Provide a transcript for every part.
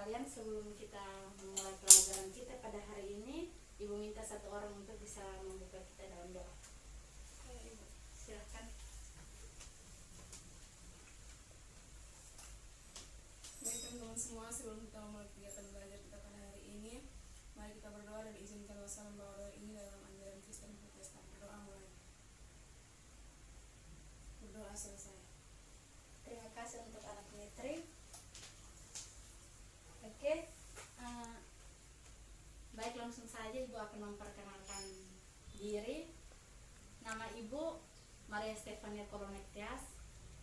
sekalian, sebelum kita memulai pelajaran kita pada hari ini, Ibu minta satu orang untuk bisa membuka kita dalam doa. Silakan. Baik teman-teman semua, sebelum kita memulai kegiatan belajar kita pada hari ini, mari kita berdoa dan izinkan Allah membawa doa ini dalam ajaran Kristen Protestan. Berdoa mulai. Berdoa selesai. Terima kasih untuk anak Netri. Oke, baik, langsung saja Ibu akan memperkenalkan diri. Nama Ibu Maria Stefania Kolonektias.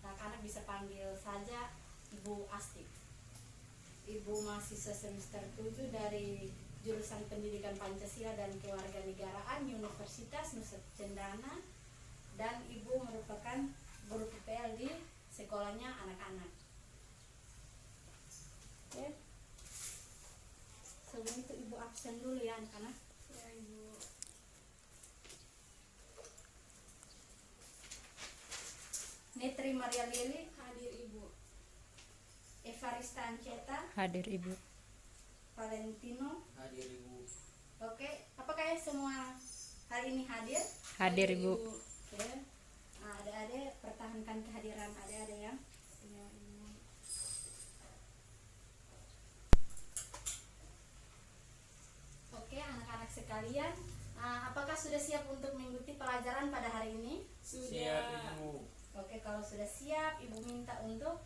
Anak-anak bisa panggil saja Ibu Asti. Ibu mahasiswa semester 7 dari jurusan Pendidikan Pancasila dan Kewarganegaraan Universitas Nusa Cendana, dan Ibu merupakan guru PPL di sekolahnya anak-anak. Oke. Sebelum itu Ibu absen dulu ya anak-anak. Ya Ibu. Netri Maria Lili. Hadir Ibu. Evarista Anceta. Hadir Ibu. Valentino. Hadir Ibu. Oke, apakah ya semua hari ini hadir? Hadir Ibu. Oke. Nah, adik-adik pertahankan kehadiran adik-adik ya. Ya Ibu. Oke, anak-anak sekalian, apakah sudah siap untuk mengikuti pelajaran pada hari ini? Sudah. Siap Ibu. Oke, kalau sudah siap, Ibu minta untuk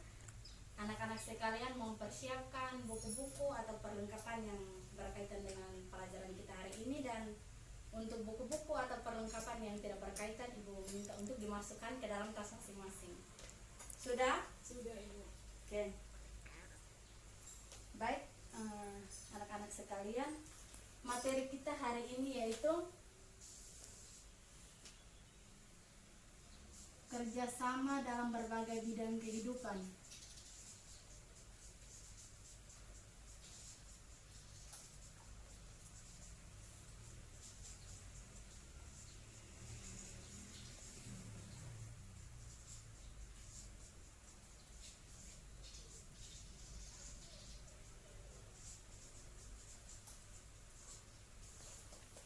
anak-anak sekalian mempersiapkan buku-buku atau perlengkapan yang berkaitan dengan pelajaran kita hari ini, dan untuk buku-buku atau perlengkapan yang tidak berkaitan, Ibu minta untuk dimasukkan ke dalam tas masing-masing. Sudah? Sudah Ibu. Oke. Baik, anak-anak sekalian, materi kita hari ini yaitu kerjasama dalam berbagai bidang kehidupan.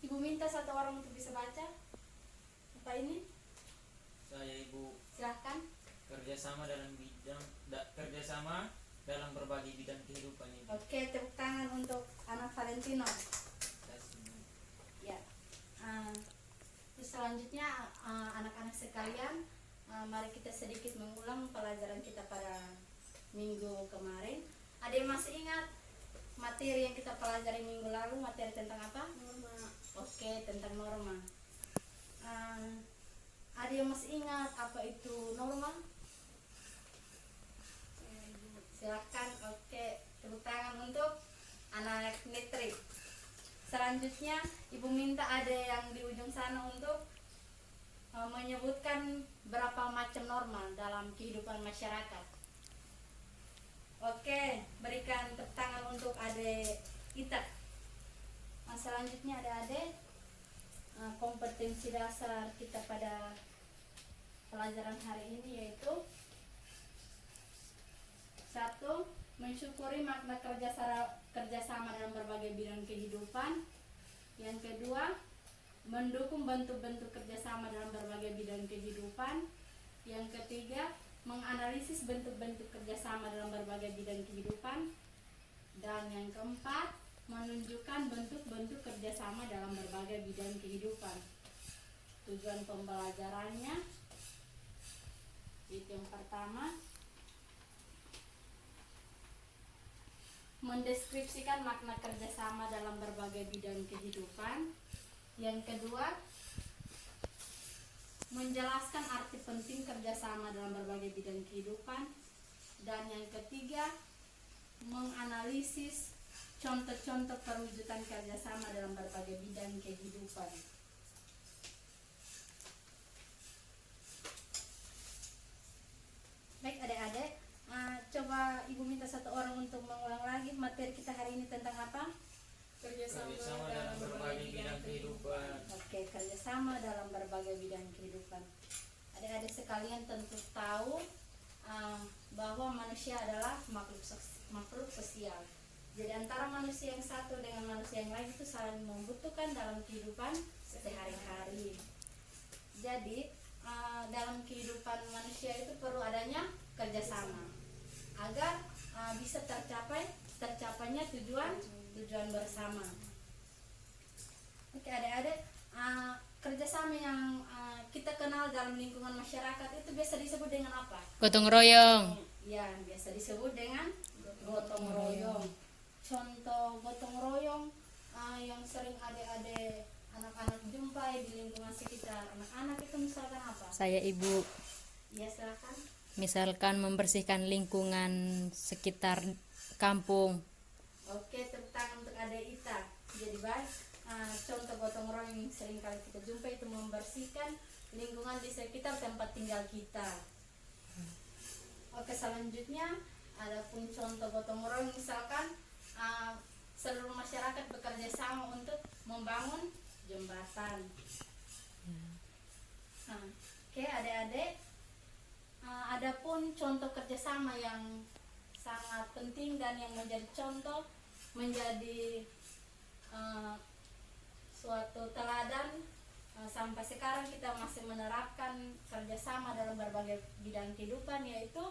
Ibu minta satu orang untuk bisa baca. Apa ini? Saya Ibu. Silahkan. Kerjasama dalam berbagai bidang kehidupan Ibu. Oke, tepuk tangan untuk anak Valentino. Ya. Terus selanjutnya anak-anak sekalian, mari kita sedikit mengulang pelajaran kita pada minggu kemarin. Ada yang masih ingat materi yang kita pelajari minggu lalu? Materi tentang apa? Norma. Oke, tentang norma. Ada yang masih ingat apa itu norma? Ya Ibu. Silakan. Oke, tepuk tangan untuk anak Netri. Selanjutnya Ibu minta ada yang di ujung sana untuk menyebutkan berapa macam norma dalam kehidupan masyarakat. Oke, berikan tepuk tangan untuk adik Ita. Selanjutnya ada adik kompetensi dasar kita pada pelajaran hari ini yaitu 1. Mensyukuri makna kerjasama dalam berbagai bidang kehidupan. Yang kedua, mendukung bentuk-bentuk kerjasama dalam berbagai bidang kehidupan. Yang ketiga, menganalisis bentuk-bentuk kerjasama dalam berbagai bidang kehidupan. Dan yang keempat, menunjukkan bentuk-bentuk kerjasama dalam berbagai bidang kehidupan. Tujuan pembelajarannya itu yang pertama, mendeskripsikan makna kerjasama dalam berbagai bidang kehidupan. Yang kedua, menjelaskan arti penting kerjasama dalam berbagai bidang kehidupan. Dan yang ketiga, menganalisis contoh-contoh perwujudan kerjasama dalam berbagai bidang kehidupan. Baik adik-adik, coba Ibu minta satu orang untuk mengulang lagi materi kita hari ini tentang apa? Kerjasama dalam berbagai bidang kehidupan. Oke, kerjasama dalam berbagai bidang kehidupan. Adik-adik sekalian tentu tahu bahwa manusia adalah makhluk sosial. Jadi antara manusia yang satu dengan manusia yang lain itu saling membutuhkan dalam kehidupan sehari-hari. Jadi dalam kehidupan manusia itu perlu adanya kerjasama agar bisa tercapainya tujuan bersama. Oke adik-adik, kerjasama yang kita kenal dalam lingkungan masyarakat itu biasa disebut dengan apa? Gotong royong. Ya, biasa disebut dengan gotong royong. Contoh gotong royong yang sering adik-adik anak-anak jumpai di lingkungan sekitar anak-anak itu misalkan apa? Saya ibu. Ya silakan. Misalkan membersihkan lingkungan sekitar kampung. Oke, tepuk tangan untuk adik Ita. Jadi baik, contoh gotong royong yang sering kali kita jumpai itu membersihkan lingkungan di sekitar tempat tinggal kita. Oke, selanjutnya ada pun contoh gotong royong misalkan seluruh masyarakat bekerja sama untuk membangun jembatan. Oke adik-adik, ada pun contoh kerjasama yang sangat penting dan yang menjadi contoh, menjadi suatu teladan sampai sekarang kita masih menerapkan kerjasama dalam berbagai bidang kehidupan, yaitu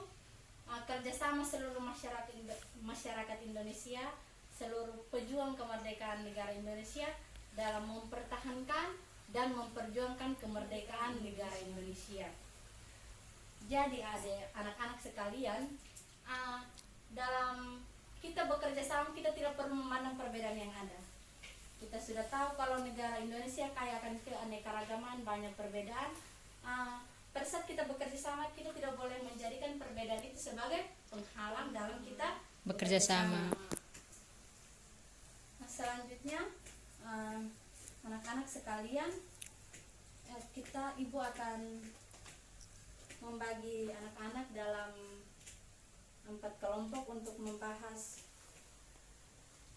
kerjasama seluruh masyarakat Indonesia, seluruh pejuang kemerdekaan negara Indonesia dalam mempertahankan dan memperjuangkan kemerdekaan negara Indonesia. Jadi anak-anak sekalian, dalam kita bekerja sama kita tidak perlu memandang perbedaan yang ada. Kita sudah tahu kalau negara Indonesia kaya akan keanekaragaman, banyak perbedaan. Pada saat kita bekerja sama, kita tidak boleh menjadikan perbedaan itu sebagai penghalang dalam kita Bekerja sama. Nah, selanjutnya anak-anak sekalian, ibu akan membagi anak-anak dalam 4 kelompok untuk membahas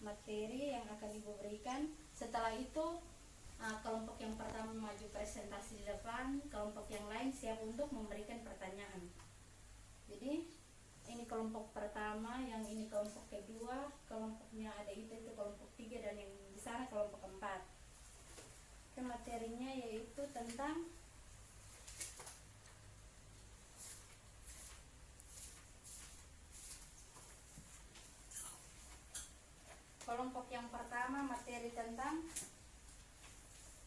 materi yang akan ibu berikan. Setelah itu kelompok yang pertama maju presentasi di depan, kelompok yang lain siap untuk memberikan pertanyaan. Jadi ini kelompok pertama, yang ini kelompok kedua, kelompoknya ada itu kelompok 3, dan yang di sana kelompok 4. Materinya yaitu tentang kelompok yang pertama, materi tentang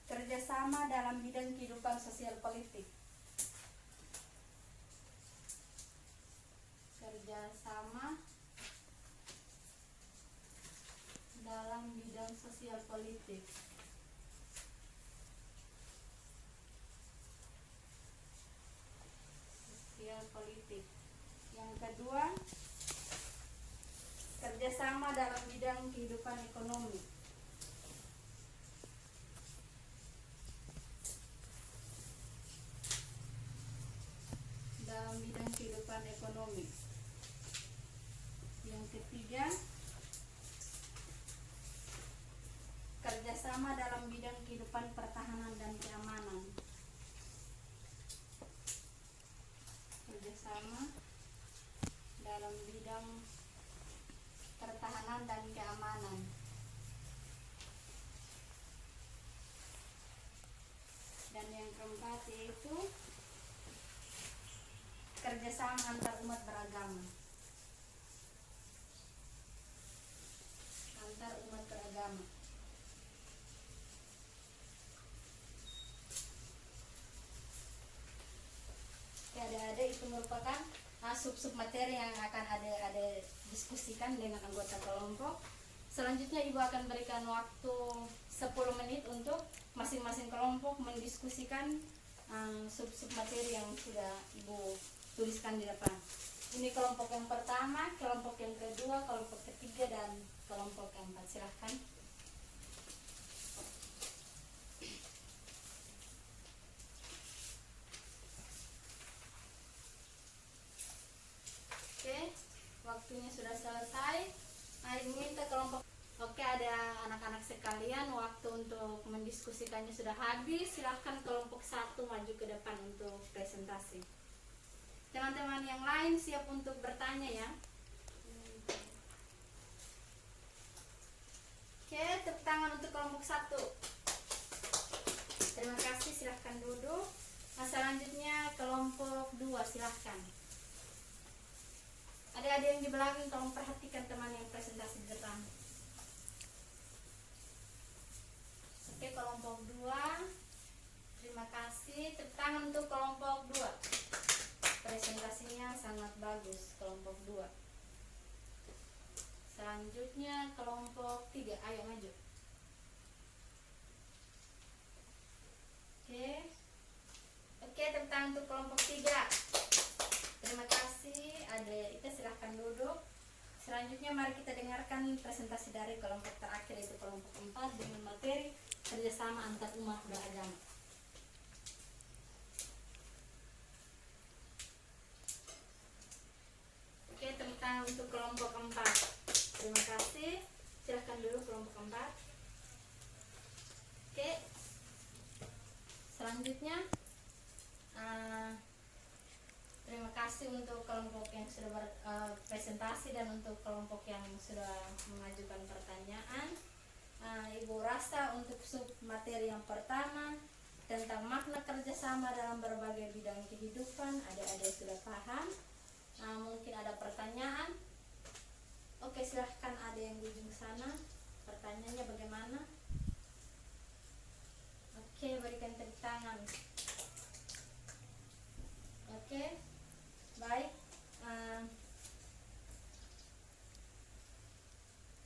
kerjasama dalam bidang kehidupan sosial politik. Kerjasama dalam bidang sosial politik. Sosial politik. Yang kedua, kerjasama dalam bidang kehidupan ekonomi. Dalam bidang kehidupan ekonomi. Yang ketiga, kerjasama dalam bidang kehidupan pertahanan dan keamanan. Kerjasama dalam bidang pertahanan dan keamanan. Dan yang keempat yaitu kerjasama antar umat beragama. Antar umat beragama. Oke, adik-adik, itu merupakan sub-sub materi yang akan ada diskusikan dengan anggota kelompok. Selanjutnya ibu akan berikan waktu 10 menit untuk masing-masing kelompok mendiskusikan sub-sub materi yang sudah ibu tuliskan di depan. Ini kelompok yang pertama, kelompok yang kedua, kelompok ketiga, dan kelompok keempat. Silahkan. Oke, waktunya sudah selesai. Ibu minta kelompok. Oke, ada anak-anak sekalian, waktu untuk mendiskusikannya sudah habis. Silahkan kelompok 1 maju ke depan untuk presentasi. Teman-teman yang lain siap untuk bertanya ya. Oke, tepuk tangan untuk kelompok 1. Terima kasih, silahkan duduk. Nah, selanjutnya kelompok 2, silahkan. Adik-adik yang di belakang tolong perhatikan teman yang presentasi di depan. Oke, kelompok 2. Terima kasih. Tepuk tangan untuk kelompok 2. Presentasinya sangat bagus kelompok 2. Selanjutnya kelompok 3. Ayo maju. Oke, tepuk tangan untuk kelompok 3. Terima kasih. Adik Ita silahkan duduk. Selanjutnya mari kita dengarkan presentasi dari kelompok terakhir, yaitu kelompok 4 dengan materi kerjasama antar umat beragama. Oke, tepuk tangan untuk kelompok 4. Terima kasih. Silahkan duduk kelompok 4. Oke. Selanjutnya terima kasih untuk kelompok yang sudah berpresentasi dan untuk kelompok yang sudah mengajukan pertanyaan. Ibu rasa untuk sub materi yang pertama tentang makna kerjasama dalam berbagai bidang kehidupan, adik-adik sudah paham. Mungkin ada pertanyaan. Oke, silahkan ada yang di ujung sana. Pertanyaannya bagaimana? Oke, berikan tepuk tangan. Oke, baik.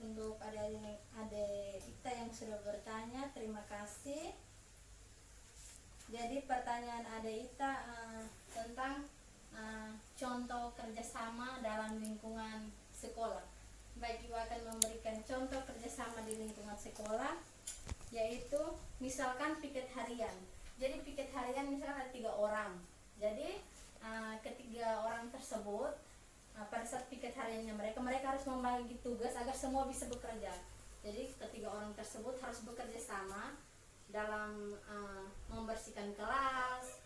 Untuk adik kita yang sudah bertanya, terima kasih. Jadi pertanyaan adik Ita tentang contoh kerjasama dalam lingkungan sekolah. Baik, Ibu akan memberikan contoh kerjasama di lingkungan sekolah, yaitu misalkan piket harian. Jadi piket harian misalkan ada 3 orang. Jadi ketiga orang tersebut pada saat piket hariannya mereka harus membagi tugas agar semua bisa bekerja. Jadi ketiga orang tersebut harus bekerja sama dalam membersihkan kelas,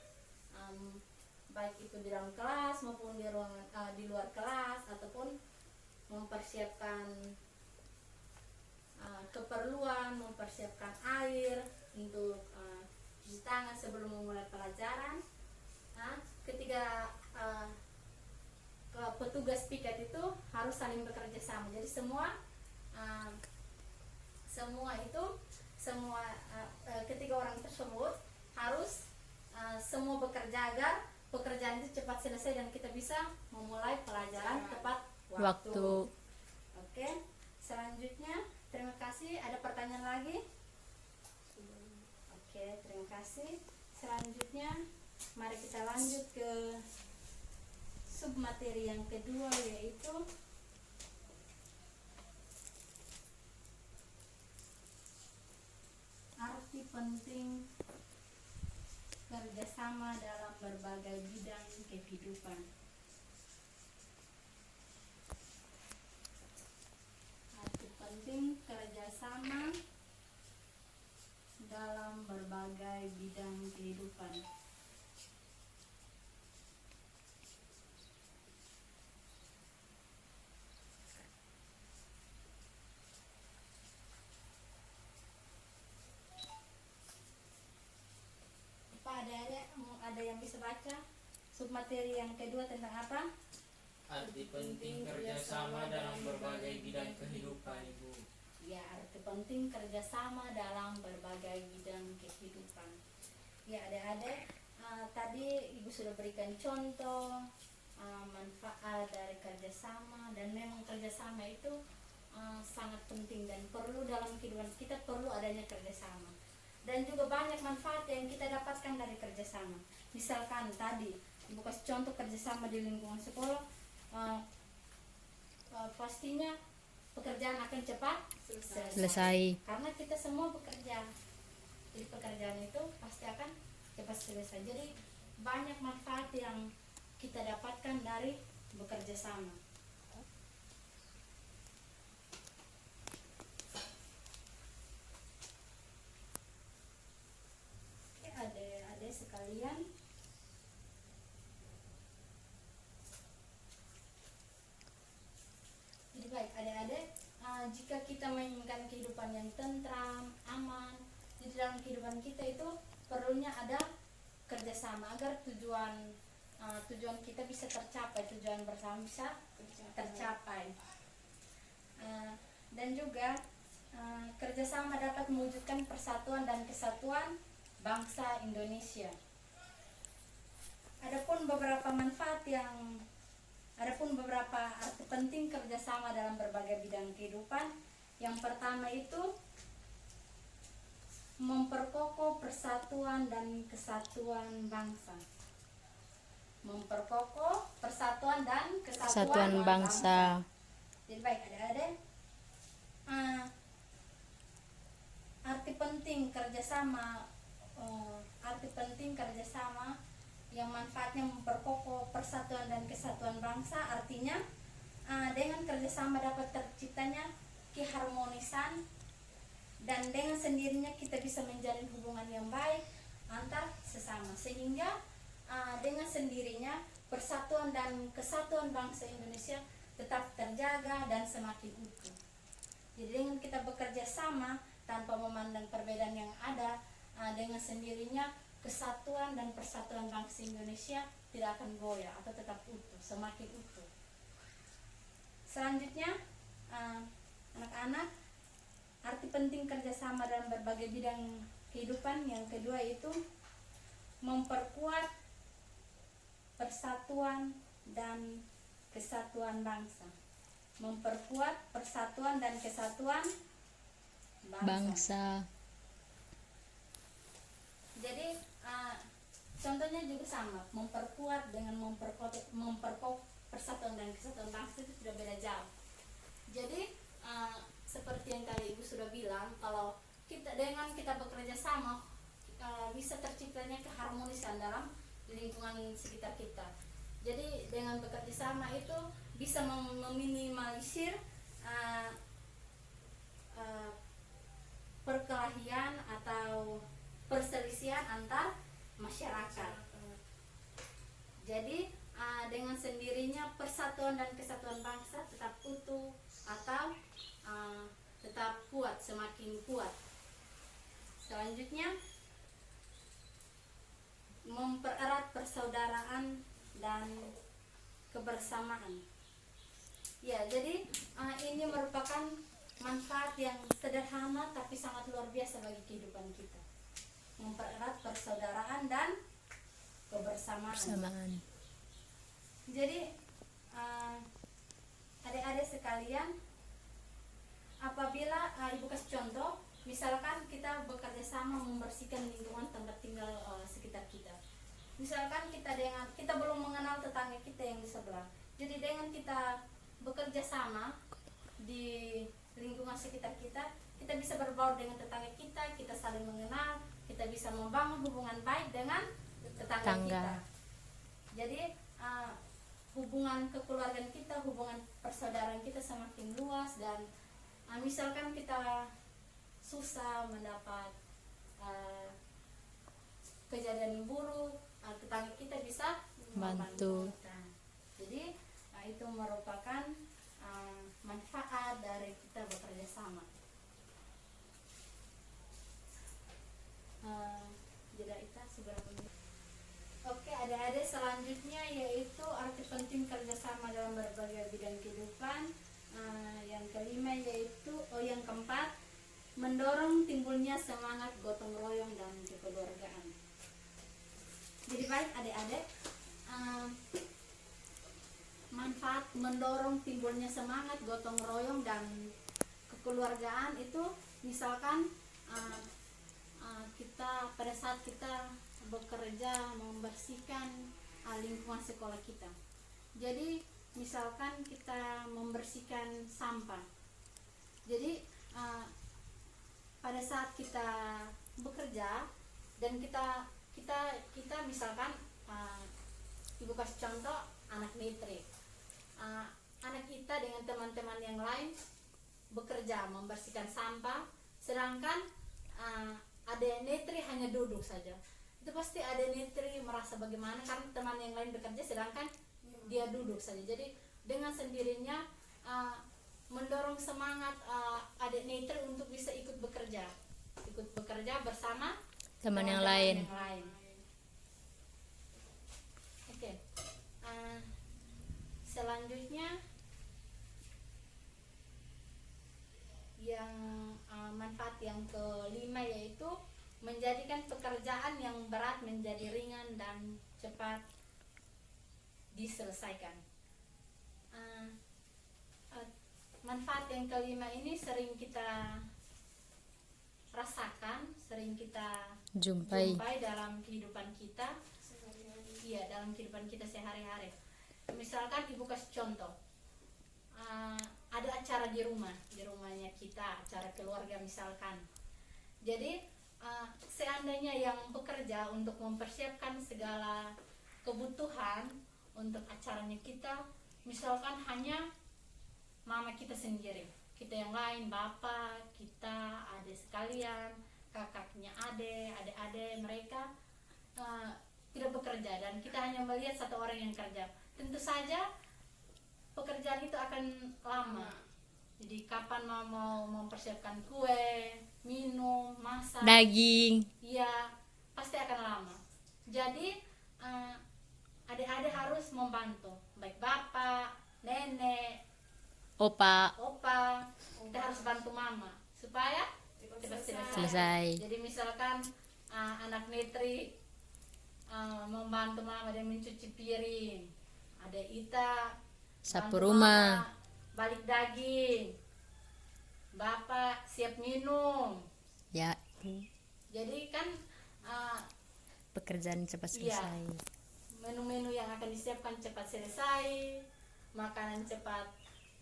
baik itu di dalam kelas maupun di ruangan di luar kelas, ataupun mempersiapkan keperluan, mempersiapkan air untuk cuci tangan sebelum memulai pelajaran. Ketiga petugas piket itu harus saling bekerja sama. Jadi ketiga orang tersebut harus semua bekerja agar pekerjaan itu cepat selesai dan kita bisa memulai pelajaran tepat waktu. Oke, selanjutnya terima kasih. Ada pertanyaan lagi? Oke, terima kasih. Selanjutnya mari kita lanjut ke submateri yang kedua, yaitu arti penting kerjasama dalam berbagai bidang kehidupan. Arti penting kerjasama dalam berbagai bidang kehidupan. Ada yang bisa baca submateri yang kedua tentang apa? Arti penting kerjasama dalam berbagai bidang kehidupan, Ibu. Ya, arti penting kerjasama dalam berbagai bidang kehidupan. Ya, adik-adik, tadi Ibu sudah berikan contoh manfaat dari kerjasama, dan memang kerjasama itu sangat penting dan perlu dalam kehidupan kita, perlu adanya kerjasama. Dan juga banyak manfaat yang kita dapatkan dari kerjasama. Misalkan tadi Ibu kasih contoh kerjasama di lingkungan sekolah, pastinya pekerjaan akan cepat Selesai. karena kita semua bekerja. Jadi pekerjaan itu pasti akan cepat selesai. Jadi banyak manfaat yang kita dapatkan dari bekerja sama. Adik-adik sekalian, jadi baik adik-adik, jika kita menginginkan kehidupan yang tentram, aman, di dalam kehidupan kita itu perlunya ada kerjasama agar tujuan kita bisa tercapai, tujuan bersama bisa tercapai. Dan juga kerjasama dapat mewujudkan persatuan dan kesatuan bangsa Indonesia. Adapun beberapa arti penting kerjasama dalam berbagai bidang kehidupan. Yang pertama itu memperkokoh persatuan dan kesatuan bangsa. Memperkokoh persatuan dan Kesatuan bangsa. Jadi baik adik-adik, arti penting kerjasama yang manfaatnya memperkokoh persatuan dan kesatuan bangsa, artinya dengan kerjasama dapat terciptanya keharmonisan, dan dengan sendirinya kita bisa menjalin hubungan yang baik antar sesama, sehingga dengan sendirinya persatuan dan kesatuan bangsa Indonesia tetap terjaga dan semakin utuh. Jadi dengan kita bekerja sama tanpa memandang perbedaan yang ada, dengan sendirinya kesatuan dan persatuan bangsa Indonesia tidak akan goyah atau tetap utuh, semakin utuh. Selanjutnya, anak-anak, arti penting kerjasama dalam berbagai bidang kehidupan yang kedua itu memperkuat persatuan dan kesatuan bangsa. Memperkuat persatuan dan kesatuan Bangsa. Jadi contohnya juga sama, memperkuat dengan memperkokoh persatuan dan kesatuan bangsa itu tidak beda jauh. Jadi seperti yang tadi Ibu sudah bilang, kalau dengan kita bekerja sama bisa terciptanya keharmonisan dalam lingkungan sekitar kita. Jadi dengan bekerja sama itu bisa meminimalisir perkelahian atau perselisihan antar masyarakat. Jadi dengan sendirinya persatuan dan kesatuan bangsa tetap utuh atau tetap kuat, semakin kuat. Selanjutnya, mempererat persaudaraan dan kebersamaan. Ya, jadi ini merupakan manfaat yang sederhana tapi sangat luar biasa bagi kehidupan kita. Mempererat persaudaraan dan kebersamaan. Jadi adik-adik sekalian, apabila Ibu kasih contoh, misalkan kita bekerja sama membersihkan lingkungan tempat tinggal sekitar kita. Misalkan kita belum mengenal tetangga kita yang di sebelah. Jadi dengan kita bekerja sama di lingkungan sekitar kita, kita bisa berbaur dengan tetangga kita saling mengenal, kita bisa membangun hubungan baik dengan tetangga kita. Jadi hubungan kekeluargaan kita, hubungan persaudaraan kita semakin luas, dan misalkan kita susah mendapat kejadian buruk, tetangga kita bisa Bantu. kita. Jadi itu merupakan manfaat dari kita bekerja sama. Jeda kita seberapa menit? Oke, adik-adik, selanjutnya yaitu arti penting kerjasama dalam berbagai bidang kehidupan. Yang kelima yaitu yang keempat, mendorong timbulnya semangat gotong royong dan kekeluargaan. Jadi baik adik-adik, manfaat mendorong timbulnya semangat gotong royong dan kekeluargaan itu misalkan kita pada saat kita bekerja membersihkan lingkungan sekolah kita. Jadi misalkan kita membersihkan sampah. Jadi pada saat kita bekerja dan kita misalkan Ibu kasih contoh anak netri. Anak kita dengan teman-teman yang lain bekerja membersihkan sampah, sedangkan ada netri hanya duduk saja. Itu pasti ada netri merasa bagaimana karena teman yang lain bekerja sedangkan dia duduk saja. Jadi dengan sendirinya mendorong semangat adik netral untuk bisa ikut bekerja bersama Teman yang teman-teman lain. yang lain. Oke. Selanjutnya yang manfaat yang kelima yaitu menjadikan pekerjaan yang berat menjadi ringan dan cepat diselesaikan. Manfaat yang kelima ini sering kita rasakan, sering kita Jumpai. dalam kehidupan kita. Iya, dalam kehidupan kita sehari-hari. Misalkan ibu kasih contoh, ada acara di rumahnya kita, acara keluarga misalkan. Jadi seandainya yang bekerja untuk mempersiapkan segala kebutuhan untuk acaranya kita, misalkan hanya mama kita sendiri, kita yang lain, bapak kita, adik sekalian, kakaknya adik mereka tidak bekerja dan kita hanya melihat satu orang yang kerja, tentu saja pekerjaan itu akan lama. Jadi kapan mau mempersiapkan kue, minum, masak, Daging. iya pasti akan lama. Jadi adik-adik harus membantu, baik bapak, nenek, Opa. kita harus bantu mama supaya cepat Selesai. Jadi misalkan anak netri membantu mama dan mencuci piring, ada Ita Sapu bantu rumah. mama balik daging, bapak siap minum. Ya, Jadi kan pekerjaan cepat Iya. selesai. menu-menu yang akan disiapkan cepat selesai, makanan cepat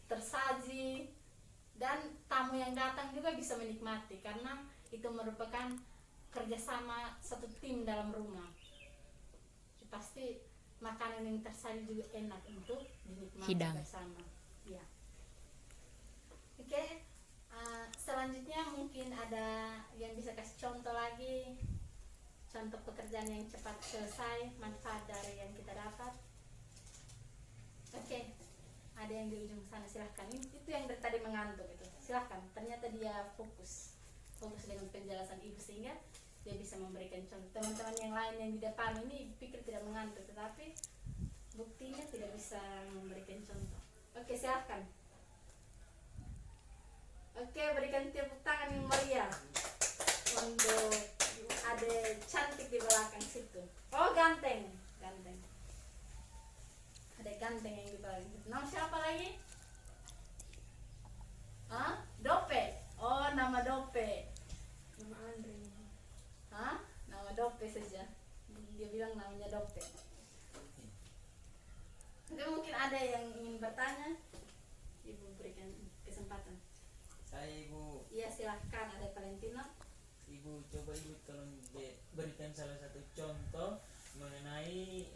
tersaji, dan tamu yang datang juga bisa menikmati karena itu merupakan kerjasama satu tim dalam rumah. Pasti makanan yang tersaji juga enak untuk dinikmati Hidang. bersama. Ya. Oke, selanjutnya mungkin ada yang bisa kasih contoh lagi, contoh pekerjaan yang cepat selesai, manfaat dari yang kita dapat. Oke, ada yang di ujung sana, silahkan. Itu yang dari tadi mengantuk itu, silahkan. Ternyata dia fokus dengan penjelasan ibu sehingga dia bisa memberikan contoh. Teman-teman yang lain yang di depan ini pikir tidak mengantuk, tetapi buktinya tidak bisa memberikan contoh. Oke, silahkan. Oke, berikan tepuk tangan yang meriah untuk ada cantik di belakang situ. Oh, ganteng. Ada ganteng yang di belakang. Nama siapa lagi? Dope. Oh, nama Dope. Nama Andre. Nama Dope saja. Dia bilang namanya Dope. Oke, mungkin ada yang ingin bertanya. Ibu berikan kesempatan. Saya Ibu, Iya, silahkan. Ada Valentino. Ibu coba Ibu tolong berikan salah satu contoh mengenai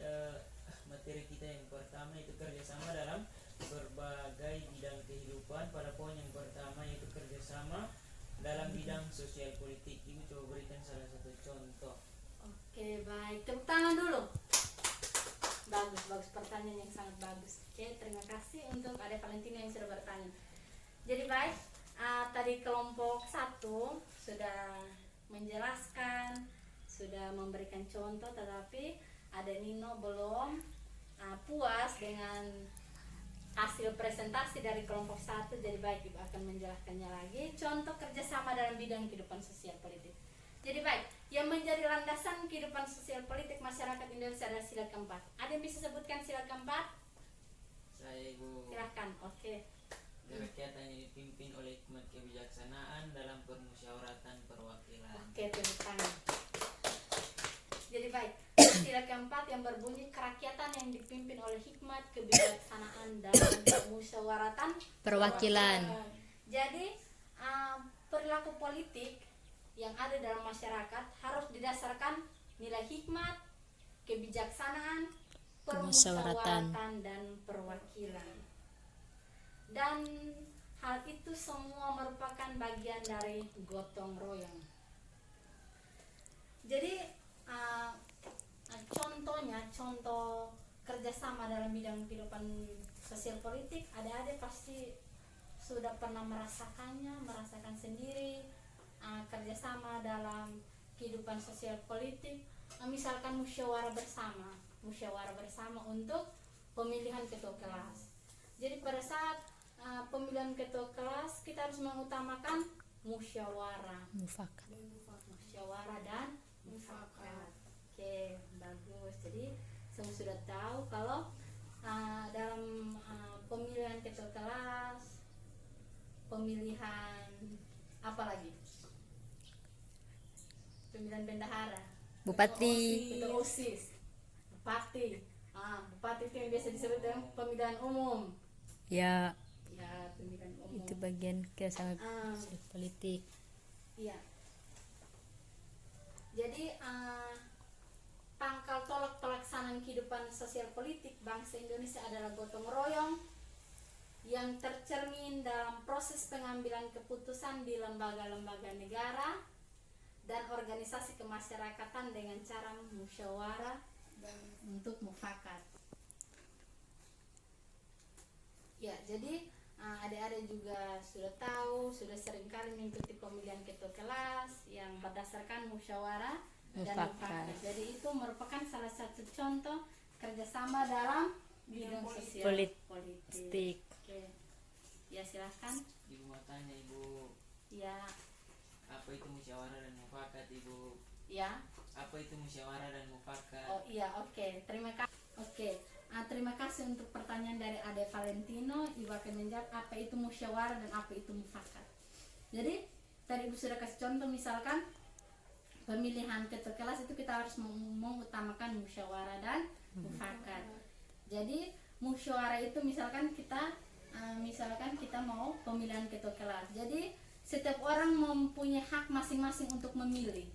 materi kita yang pertama, itu kerjasama dalam berbagai bidang kehidupan. Pada poin yang pertama yaitu kerjasama dalam bidang sosial politik. Ibu coba berikan salah satu contoh. Oke, baik. Tepuk tangan dulu. Bagus pertanyaan yang sangat bagus. Oke, terima kasih untuk Ade Valentino yang sudah bertanya. Jadi baik, tadi kelompok 1 sudah menjelaskan, sudah memberikan contoh, tetapi Ade Nino belum puas dengan hasil presentasi dari kelompok 1. Jadi baik, Ibu akan menjelaskannya lagi. Contoh kerjasama dalam bidang kehidupan sosial politik. Jadi baik, yang menjadi landasan kehidupan sosial politik masyarakat Indonesia adalah sila keempat. Ada yang bisa sebutkan sila keempat? Saya Ibu, Silahkan. Oke. kerakyatan yang dipimpin oleh hikmat kebijaksanaan dalam permusyawaratan perwakilan. Oke, tepuk tangan. Jadi baik, sila keempat yang berbunyi kerakyatan yang dipimpin oleh hikmat kebijaksanaan dalam permusyawaratan Perwakilan. Jadi perilaku politik yang ada dalam masyarakat harus didasarkan nilai hikmat, kebijaksanaan, permusyawaratan dan perwakilan. Dan hal itu semua merupakan bagian dari gotong royong. Jadi contoh kerjasama dalam bidang kehidupan sosial politik, adik-adik pasti sudah pernah merasakan sendiri kerjasama dalam kehidupan sosial politik, misalkan musyawarah bersama untuk pemilihan ketua kelas. Jadi pada saat pemilihan ketua kelas kita harus mengutamakan musyawarah dan mufakat. Oke, bagus. Jadi semua sudah tahu kalau dalam pemilihan ketua kelas, pemilihan apa lagi? Pemilihan bendahara, Bupati. ketua OSIS, bupati. Bupati itu yang biasa disebut dengan pemilihan umum. Ya, Ya, pemilihan umum. itu bagian kerjasama politik. Iya. Jadi pangkal tolak pelaksanaan kehidupan sosial politik bangsa Indonesia adalah gotong royong yang tercermin dalam proses pengambilan keputusan di lembaga-lembaga negara dan organisasi kemasyarakatan dengan cara musyawarah Dan untuk mufakat. Ya, jadi adik-adik juga sudah tahu, sudah seringkali mengikuti pemilihan ketua kelas yang berdasarkan musyawarah dan Mufakat. mufakat. Jadi itu merupakan salah satu contoh kerjasama dalam bidang sosial Politik. Oke, ya silahkan. Ibu mau tanya Ibu, Ya, apa itu musyawarah dan mufakat Ibu? ya. Apa itu musyawarah dan mufakat? Oh iya, oke. Terima kasih. Oke. Terima kasih untuk pertanyaan dari Ade Valentino. Ibu akan menjawab apa itu musyawarah dan apa itu mufakat. Jadi tadi Ibu sudah kasih contoh, misalkan pemilihan ketua kelas itu kita harus mengutamakan musyawarah dan mufakat. Jadi musyawarah itu misalkan kita mau pemilihan ketua kelas. Jadi setiap orang mempunyai hak masing-masing untuk memilih.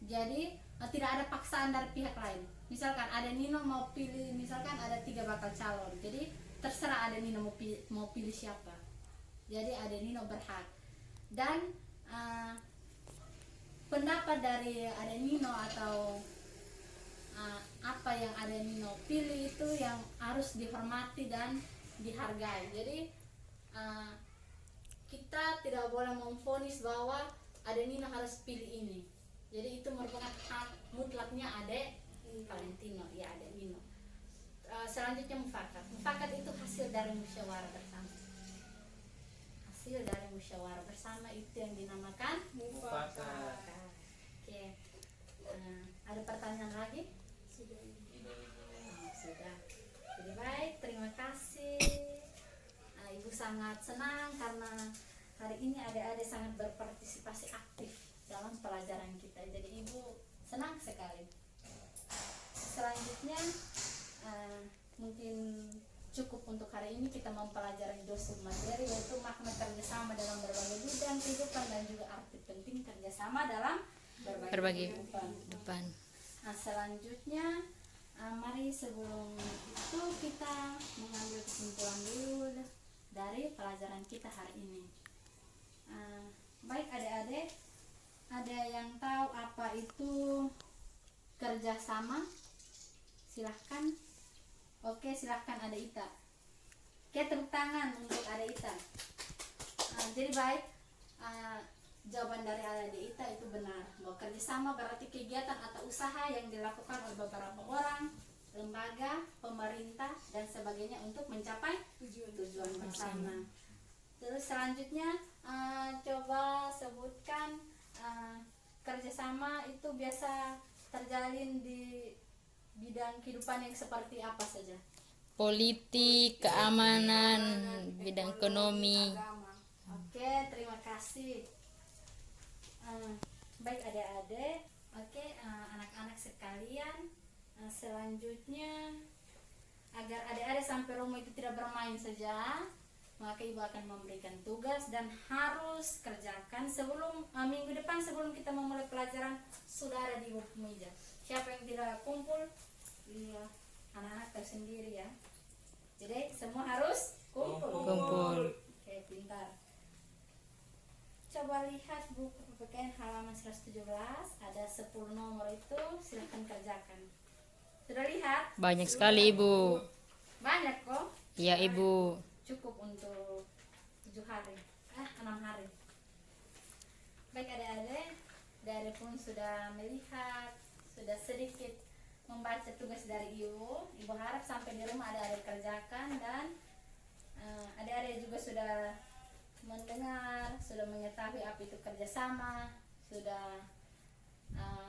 Jadi tidak ada paksaan dari pihak lain. Misalkan ada Nino mau pilih, misalkan ada 3 bakal calon, jadi terserah ada Nino mau pilih siapa. Jadi ada Nino berhak. Dan pendapat dari ada Nino atau apa yang ada Nino pilih itu yang harus dihormati dan dihargai. Jadi kita tidak boleh memvonis bahwa ada Nino harus pilih ini. Jadi itu merupakan hak mutlaknya Ade Valentino, ya Ade Nino. Selanjutnya mufakat. Mufakat itu hasil dari musyawarah bersama. Hasil dari musyawarah bersama itu yang dinamakan mufakat. Oke. Ada pertanyaan lagi? Sudah Ibu. Sudah. Jadi baik, terima kasih. Ibu sangat senang karena hari ini adik-adik sangat berpartisipasi aktif dalam pelajaran kita. Jadi Ibu senang sekali. Selanjutnya mungkin cukup untuk hari ini kita mempelajari dua materi, yaitu makna kerjasama dalam berbagai bidang kehidupan dan juga arti penting kerjasama dalam berbagai Depan. Selanjutnya mari sebelum itu kita mengambil kesimpulan dulu dari pelajaran kita hari ini. Baik adik-adik, ada yang tahu apa itu kerjasama? Silahkan. Oke, silahkan ada Ita. Oke, tepuk tangan untuk ada Ita. Jadi baik, jawaban dari ada Ita itu benar, bahwa kerjasama berarti kegiatan atau usaha yang dilakukan oleh beberapa orang, lembaga, pemerintah, dan sebagainya untuk mencapai tujuan bersama. Terus selanjutnya coba sebutkan kerjasama itu biasa terjalin di bidang kehidupan yang seperti apa saja? Politik, keamanan, bidang ekonomi. Agama. Oke, terima kasih. Baik adik-adik. Oke, anak-anak sekalian. Selanjutnya, agar adik-adik sampai rumah itu tidak bermain saja, maka Ibu akan memberikan tugas dan harus kerjakan sebelum minggu depan sebelum kita memulai pelajaran sudah ada di buku meja. Siapa yang tidak kumpul, iya, anak-anak tersendiri ya. Jadi semua harus kumpul. Oke, pintar. Coba lihat buku PPKN halaman 117, ada 10 nomor itu, silahkan kerjakan. Sudah lihat? Banyak sekali Ibu. Banyak kok. Ya Ibu. Cukup untuk hari 6 hari. Baik adik-adik, dari pun sudah melihat, sudah sedikit membaca tugas dari ibu. Ibu harap sampai di rumah adik-adik kerjakan, dan adik-adik juga sudah mendengar, sudah mengetahui apa itu kerjasama, sudah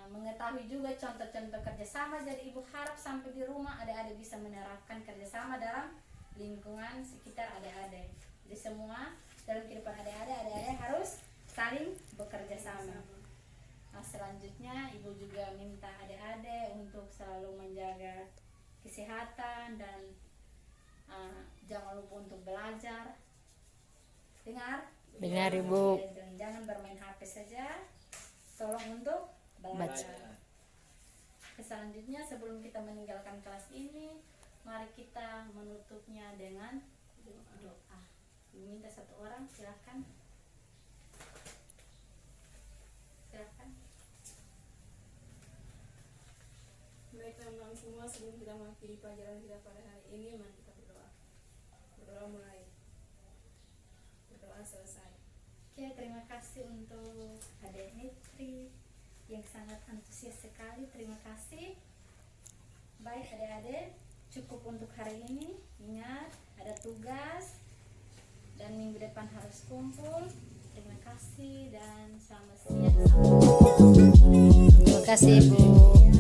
mengetahui juga contoh-contoh kerjasama. Jadi ibu harap sampai di rumah adik-adik bisa menerapkan kerjasama dalam lingkungan sekitar adik-adik. Jadi semua dalam kehidupan adik-adik harus saling bekerja sama. Nah, selanjutnya ibu juga minta adik-adik untuk selalu menjaga kesehatan dan jangan lupa untuk belajar. Dengar ibu. Dan jangan bermain HP saja, tolong untuk belajar. Selanjutnya sebelum kita meninggalkan kelas ini, mari kita menutupnya dengan doa. Minta satu orang, silahkan. Baik teman-teman semua, sebelum kita mengakhiri pelajaran kita pada hari ini, mari kita berdoa. Berdoa mulai. Berdoa selesai. Oke, terima kasih untuk Adik Nitri yang sangat antusias sekali. Terima kasih. Baik adik-adik, cukup untuk hari ini. Ingat, ada tugas dan minggu depan harus kumpul. Terima kasih dan selamat siang. Terima kasih, Bu.